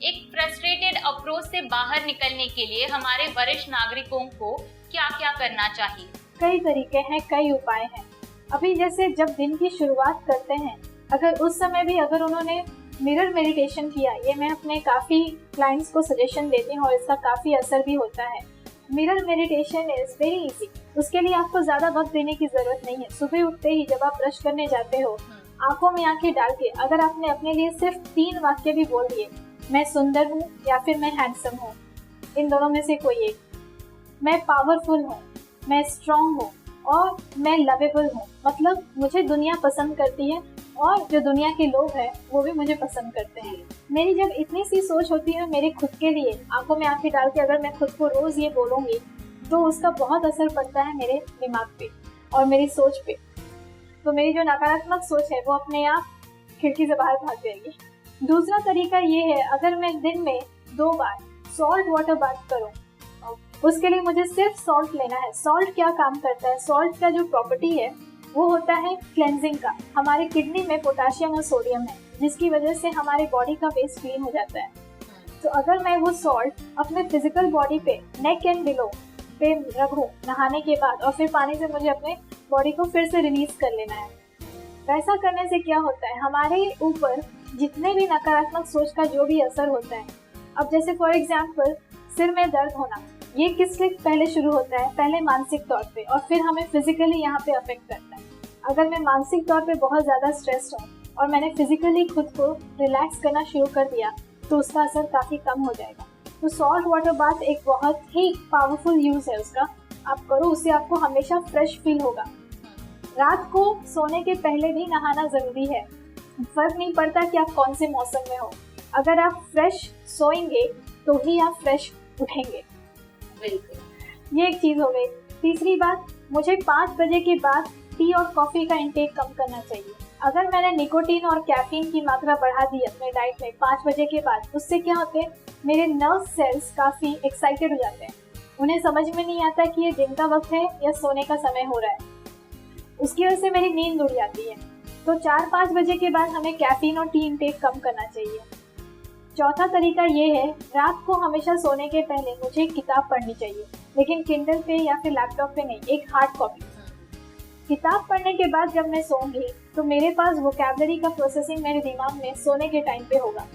एक frustrated approach से बाहर निकलने के लिए हमारे वरिष्ठ नागरिकों को क्या क्या करना चाहिए? कई तरीके हैं, कई उपाय हैं। अभी जैसे जब दिन की शुरुआत करते हैं, अगर उस समय भी अगर उन्होंने मिरर मेडिटेशन किया, ये मैं अपने काफ़ी क्लाइंट्स को सजेशन देती हूँ और इसका काफ़ी असर भी होता है। Mirror meditation is very easy. उसके लिए आपको ज़्यादा वक्त देने की ज़रूरत नहीं है। सुबह उठते ही जब आप ब्रश करने जाते हो, आंखों में आंखें डाल के अगर आपने अपने लिए सिर्फ 3 वाक्य भी बोल दिए, मैं सुंदर हूँ या फिर मैं हैंडसम हूँ, इन दोनों में से कोई एक, मैं पावरफुल हूँ, मैं स्ट्रांग हूँ और मैं लवेबल हूँ, मतलब मुझे दुनिया पसंद करती है और जो दुनिया के लोग हैं वो भी मुझे पसंद करते हैं। मेरी जब इतनी सी सोच होती है मेरे खुद के लिए, आंखों में आंखें डाल के अगर मैं खुद को रोज़ ये बोलूँगी तो उसका बहुत असर पड़ता है मेरे दिमाग पे और मेरी सोच पे। तो मेरी जो नकारात्मक सोच है वो अपने आप खिड़की से बाहर भाग जाएगी। दूसरा तरीका ये है, अगर मैं दिन में 2 बार सॉल्ट वाटर बाथ करूँ, उसके लिए मुझे सिर्फ सॉल्ट लेना है। सॉल्ट क्या काम करता है? सॉल्ट का जो प्रॉपर्टी है वो होता है क्लेंजिंग का। हमारे किडनी में पोटाशियम और सोडियम है जिसकी वजह से हमारे बॉडी का वेस्ट क्लीन हो जाता है। तो अगर मैं वो सॉल्ट अपने फिजिकल बॉडी पे नेक एंड बिलो पे रगड़ूं नहाने के बाद और फिर पानी से मुझे अपने बॉडी को फिर से रिलीज कर लेना है। वैसा करने से क्या होता है, हमारे ऊपर जितने भी नकारात्मक सोच का जो भी असर होता है, अब जैसे फॉर एग्जाम्पल सिर में दर्द होना, ये किससे पहले शुरू होता है? पहले मानसिक तौर पे और फिर हमें फिजिकली यहाँ पे अफेक्ट करता है। अगर मैं मानसिक तौर पे बहुत ज़्यादा स्ट्रेस्ड हूँ और मैंने फिजिकली खुद को रिलैक्स करना शुरू कर दिया तो उसका असर काफ़ी कम हो जाएगा। तो सॉल्ट वाटर बाथ एक बहुत ही पावरफुल यूज़ है उसका, आप करो, उससे आपको हमेशा फ्रेश फील होगा। रात को सोने के पहले भी नहाना ज़रूरी है। फर्क नहीं पड़ता कि आप कौन से मौसम में हो, अगर आप फ्रेश सोएंगे तो ही आप फ्रेश उठेंगे। बिल्कुल, ये एक चीज़ हो गई। तीसरी बात, मुझे 5 बजे के बाद टी और कॉफ़ी का इंटेक कम करना चाहिए। अगर मैंने निकोटीन और कैफीन की मात्रा बढ़ा दी अपने डाइट में 5 बजे के बाद, उससे क्या होते हैं, मेरे नर्व सेल्स काफ़ी एक्साइटेड हो जाते हैं। उन्हें समझ में नहीं आता कि ये दिन का वक्त है या सोने का समय हो रहा है। उसकी वजह से मेरी नींद उड़ जाती है। तो 4-5 बजे के बाद हमें कैफीन और टी इंटेक कम करना चाहिए। चौथा तरीका ये है, रात को हमेशा सोने के पहले मुझे एक किताब पढ़नी चाहिए, लेकिन किंडल पे या फिर लैपटॉप पे नहीं, एक हार्ड कॉपी। किताब पढ़ने के बाद जब मैं सोऊंगी तो मेरे पास वोकैबुलरी का प्रोसेसिंग मेरे दिमाग में सोने के टाइम पे होगा।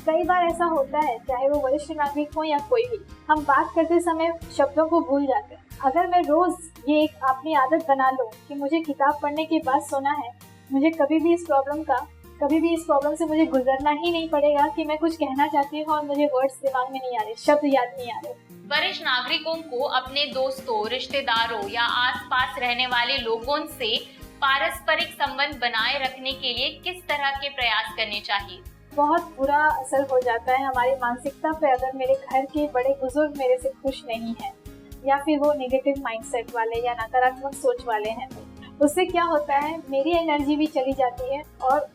कई बार ऐसा होता है, चाहे वो वरिष्ठ नागरिक हो या कोई भी, हम बात करते समय शब्दों को भूल जाते हैं। अगर मैं रोज़ ये एक अपनी आदत बना लूँ कि मुझे किताब पढ़ने के बाद सोना है, मुझे कभी भी इस प्रॉब्लम से मुझे गुजरना ही नहीं पड़ेगा कि मैं कुछ कहना चाहती हूँ और मुझे वर्ड्स दिमाग में नहीं आ रहे, शब्द याद नहीं आ रहे। वरिष्ठ नागरिकों को अपने दोस्तों, रिश्तेदारों या आसपास रहने वाले लोगों से पारस्परिक संबंध बनाए रखने के लिए किस तरह के प्रयास करने चाहिए? बहुत बुरा असर हो जाता है हमारी मानसिकता पे अगर मेरे घर के बड़े बुजुर्ग मेरे से खुश नहीं हैं या फिर वो नेगेटिव माइंडसेट वाले या नकारात्मक सोच वाले हैं। उससे क्या होता है, मेरी एनर्जी भी चली जाती है और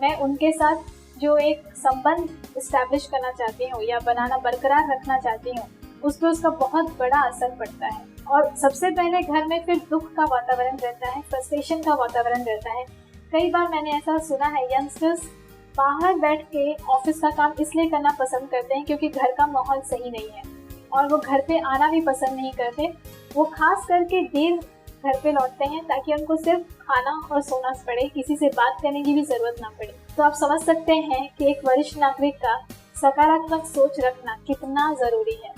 मैं उनके साथ जो एक संबंध इस्टेब्लिश करना चाहती हूँ या बनाना बरकरार रखना चाहती हूँ, उस पर उसका बहुत बड़ा असर पड़ता है। और सबसे पहले घर में फिर दुख का वातावरण रहता है, फ्रस्ट्रेशन का वातावरण रहता है। कई बार मैंने ऐसा सुना है, यंगस्टर्स बाहर बैठ के ऑफिस का काम इसलिए करना पसंद करते हैं क्योंकि घर का माहौल सही नहीं है और वो घर पे आना भी पसंद नहीं करते। वो खास करके देर घर पे लौटते हैं ताकि उनको सिर्फ खाना और सोना पड़े, किसी से बात करने की भी जरूरत ना पड़े। तो आप समझ सकते हैं कि एक वरिष्ठ नागरिक का सकारात्मक सोच रखना कितना जरूरी है।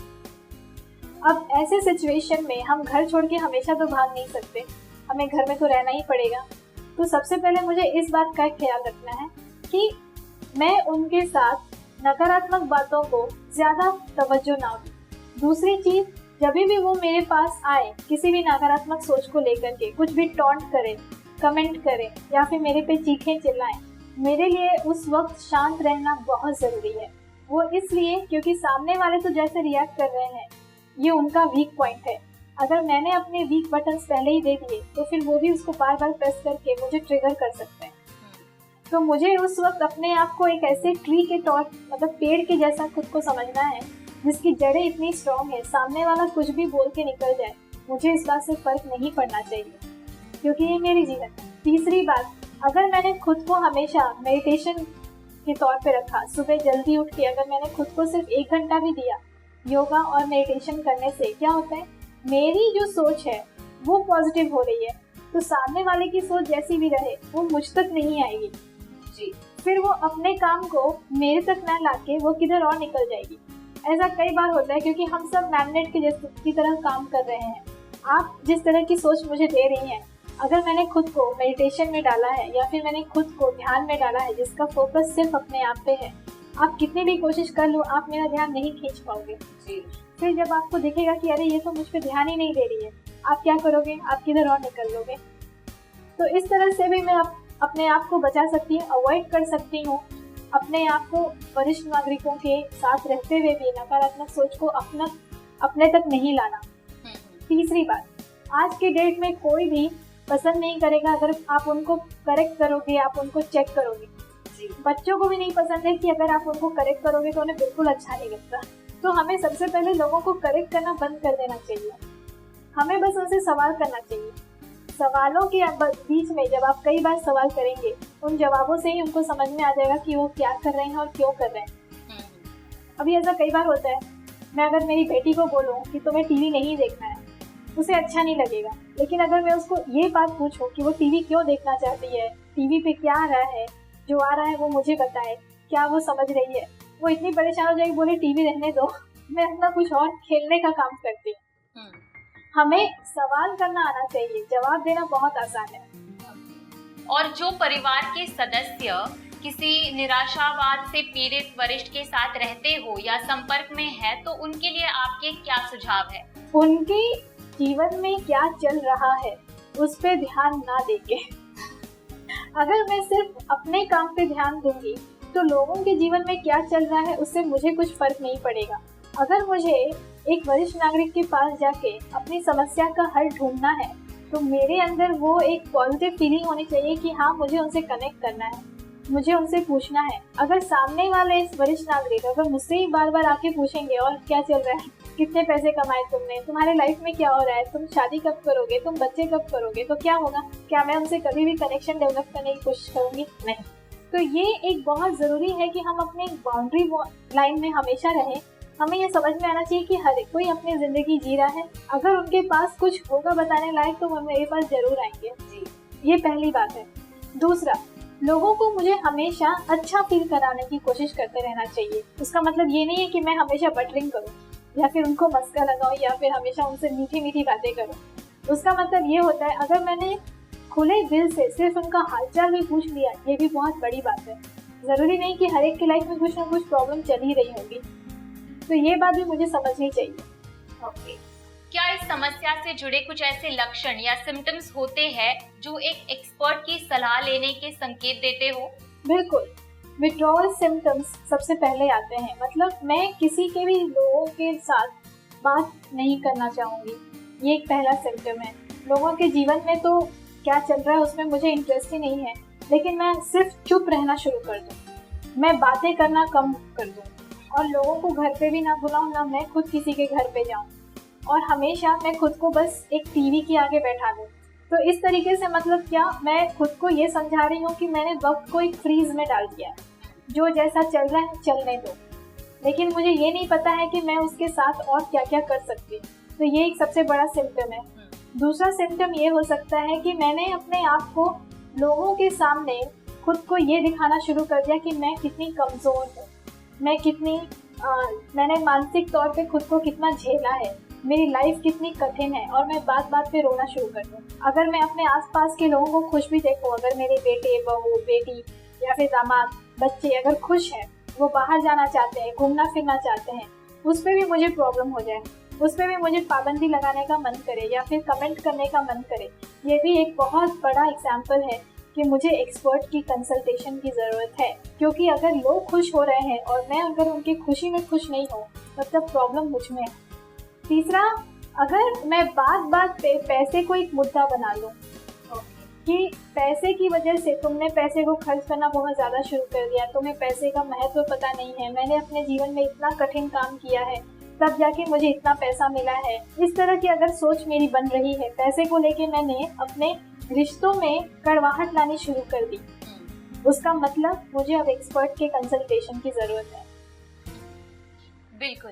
अब ऐसे सिचुएशन में हम घर छोड़ के हमेशा तो भाग नहीं सकते, हमें घर में तो रहना ही पड़ेगा। तो सबसे पहले मुझे इस बात का ख्याल रखना है कि मैं उनके साथ नकारात्मक बातों को ज़्यादा तवज्जो ना दूं। दूसरी चीज़, जब भी वो मेरे पास आए किसी भी नकारात्मक सोच को लेकर के कुछ भी टॉन्ट करें, कमेंट करें या फिर मेरे पे चीखें चिल्लाएं, मेरे लिए उस वक्त शांत रहना बहुत ज़रूरी है। वो इसलिए क्योंकि सामने वाले तो जैसे रिएक्ट कर रहे हैं ये उनका वीक पॉइंट है। अगर मैंने अपने वीक बटन्स पहले ही दे दिए तो फिर वो भी उसको बार बार प्रेस करके मुझे ट्रिगर कर सकते हैं। तो मुझे उस वक्त अपने आप को एक ऐसे ट्री के तौर मतलब पेड़ के जैसा खुद को समझना है जिसकी जड़ें इतनी स्ट्रॉन्ग है, सामने वाला कुछ भी बोल के निकल जाए मुझे इस बात से फर्क नहीं पड़ना चाहिए क्योंकि ये मेरी जीवन है। तीसरी बात, अगर मैंने खुद को हमेशा मेडिटेशन के तौर पे रखा, सुबह जल्दी उठ के अगर मैंने खुद को सिर्फ 1 घंटा भी दिया योगा और मेडिटेशन करने से, क्या होता है, मेरी जो सोच है वो पॉजिटिव हो रही है, तो सामने वाले की सोच जैसी भी रहे वो मुझ तक नहीं आएगी जी। फिर वो अपने काम को मेरे तक ना लाके वो किधर और निकल जाएगी। ऐसा कई बार होता है क्योंकि हम सब मैग्नेट की तरह काम कर रहे हैं। आप जिस तरह की सोच मुझे दे रही हैं, अगर मैंने खुद को मेडिटेशन में डाला है या फिर मैंने खुद को ध्यान में डाला है जिसका फोकस सिर्फ अपने आप पे है, आप कितनी भी कोशिश कर लो आप मेरा ध्यान नहीं खींच पाओगे जी। फिर जब आपको दिखेगा कि अरे ये तो मुझ पे ध्यान ही नहीं दे रही है, आप क्या करोगे, आप किधर और निकल लोगे। तो इस तरह से भी मैं अपने आप को बचा सकती हूँ, अवॉइड कर सकती हूँ अपने आप को वरिष्ठ नागरिकों के साथ रहते हुए भी नकारात्मक सोच को अपने तक नहीं लाना। तीसरी बात, आज के डेट में कोई भी पसंद नहीं करेगा अगर आप उनको करेक्ट करोगे, आप उनको चेक करोगे जी। बच्चों को भी नहीं पसंद है कि अगर आप उनको करेक्ट करोगे तो उन्हें बिल्कुल अच्छा नहीं लगता। तो हमें सबसे पहले लोगों को करेक्ट करना बंद कर देना चाहिए, हमें बस उनसे सवाल करना चाहिए। सवालों के बीच में जब आप कई बार सवाल करेंगे, उन जवाबों से ही उनको समझ में आ जाएगा कि वो क्या कर रहे हैं और क्यों कर रहे हैं। अभी ऐसा कई बार होता है, मैं अगर मेरी बेटी को बोलूँ कि तुम्हें टीवी नहीं देखना है, उसे अच्छा नहीं लगेगा, लेकिन अगर मैं उसको ये बात पूछूं कि वो टीवी क्यों देखना चाहती है, टीवी पे क्या आ रहा है, जो आ रहा है वो मुझे बताए, क्या वो समझ रही है, वो इतनी परेशान हो जाएगी, बोले टीवी रहने दो, मैं अपना कुछ और खेलने का काम करती हूँ। हमें सवाल करना आना चाहिए, जवाब देना बहुत आसान है। और जो परिवार के सदस्य किसी निराशावाद से पीड़ित वरिष्ठ के साथ रहते हो या संपर्क में है, तो उनके लिए आपके क्या सुझाव है? उनके जीवन में क्या चल रहा है उस पे ध्यान ना देके अगर मैं सिर्फ अपने काम पे ध्यान दूंगी तो लोगों के जीवन में क्या चल रहा है उससे मुझे कुछ फर्क नहीं पड़ेगा। अगर मुझे एक वरिष्ठ नागरिक के पास जाके अपनी समस्या का हल ढूंढना है तो मेरे अंदर वो एक पॉजिटिव फीलिंग होनी चाहिए कि हाँ, मुझे उनसे कनेक्ट करना है, मुझे उनसे पूछना है। अगर सामने वाले वरिष्ठ नागरिक अगर मुझसे ही बार बार आके पूछेंगे और क्या चल रहा है, कितने पैसे कमाए तुमने, तुम्हारे लाइफ में क्या हो रहा है, तुम शादी कब करोगे, तुम बच्चे कब करोगे, तो क्या होगा? क्या मैं उनसे कभी भी कनेक्शन डेवलप करने की कोशिश करूंगी? नहीं। तो ये एक बहुत जरूरी है कि हम अपने बाउंड्री लाइन में हमेशा रहें। हमें ये समझ में आना चाहिए कि हर कोई अपनी जिंदगी जी रहा है, अगर उनके पास कुछ होगा बताने लायक तो वो मेरे पास जरूर आएंगे जी। ये पहली बात है। दूसरा, लोगों को मुझे हमेशा अच्छा फील कराने की कोशिश करते रहना चाहिए। उसका मतलब ये नहीं है कि मैं हमेशा बटरिंग करूं या फिर उनको मस्का लगाऊं या फिर हमेशा उनसे मीठी मीठी बातें करूं। उसका मतलब ये होता है अगर मैंने खुले दिल से सिर्फ उनका हालचाल भी पूछ लिया, ये भी बहुत बड़ी बात है। जरूरी नहीं कि हर एक की लाइफ में कुछ ना कुछ प्रॉब्लम चल ही रही होगी, तो ये बात भी मुझे समझनी चाहिए। ओके। क्या इस समस्या से जुड़े कुछ ऐसे लक्षण या सिम्टम्स होते हैं जो एक एक्सपर्ट की सलाह लेने के संकेत देते हो? बिल्कुल, विड्रॉल सिम्टम्स सबसे पहले आते हैं। मतलब मैं किसी के भी लोगों के साथ बात नहीं करना चाहूँगी, ये एक पहला सिम्टम है। लोगों के जीवन में तो क्या चल रहा है उसमें मुझे इंटरेस्ट ही नहीं है, लेकिन मैं सिर्फ चुप रहना शुरू कर दूँ, मैं बातें करना कम कर दूँ और लोगों को घर पे भी ना बुलाऊँ, ना मैं खुद किसी के घर पे जाऊँ और हमेशा मैं खुद को बस एक टीवी के आगे बैठा दूँ। तो इस तरीके से मतलब क्या, मैं खुद को ये समझा रही हूँ कि मैंने वक्त को एक फ्रीज में डाल दिया, जो जैसा चल रहा है चलने दो, लेकिन मुझे ये नहीं पता है कि मैं उसके साथ और क्या क्या कर सकती हूँ। तो ये एक सबसे बड़ा सिम्टम है। दूसरा सिम्टम ये हो सकता है कि मैंने अपने आप को लोगों के सामने खुद को ये दिखाना शुरू कर दिया कि मैं कितनी कमज़ोर हूँ, मैं कितनी मैंने मानसिक तौर पे खुद को कितना झेला है, मेरी लाइफ कितनी कठिन है, और मैं बात बात पे रोना शुरू कर दूँ। अगर मैं अपने आसपास के लोगों को खुश भी देखूँ, अगर मेरे बेटे, बहू, बेटी या फिर दामाद, बच्चे अगर खुश हैं, वो बाहर जाना चाहते हैं, घूमना फिरना चाहते हैं, उस पर भी मुझे प्रॉब्लम हो जाए, उस पर भी मुझे पाबंदी लगाने का मन करे या फिर कमेंट करने का मन करे, ये भी एक बहुत बड़ा एग्जाम्पल है कि मुझे एक्सपर्ट की कंसल्टेशन की ज़रूरत है। क्योंकि अगर लोग खुश हो रहे हैं और मैं अगर उनकी खुशी में खुश नहीं हूँ, मतलब प्रॉब्लम मुझ में है। तीसरा, अगर मैं बात बात पे पैसे को एक मुद्दा बना लूँ कि पैसे की वजह से तुमने पैसे को खर्च करना बहुत ज़्यादा शुरू कर दिया, तुम्हें पैसे का महत्व पता नहीं है, मैंने अपने जीवन में इतना कठिन काम किया है तब जाके मुझे इतना पैसा मिला है, इस तरह की अगर सोच मेरी बन रही है, पैसे को लेके मैंने अपने रिश्तों में कड़वाहट लानी शुरू कर दी, उसका मतलब मुझे अब एक्सपर्ट के कंसल्टेशन की जरूरत है। बिल्कुल।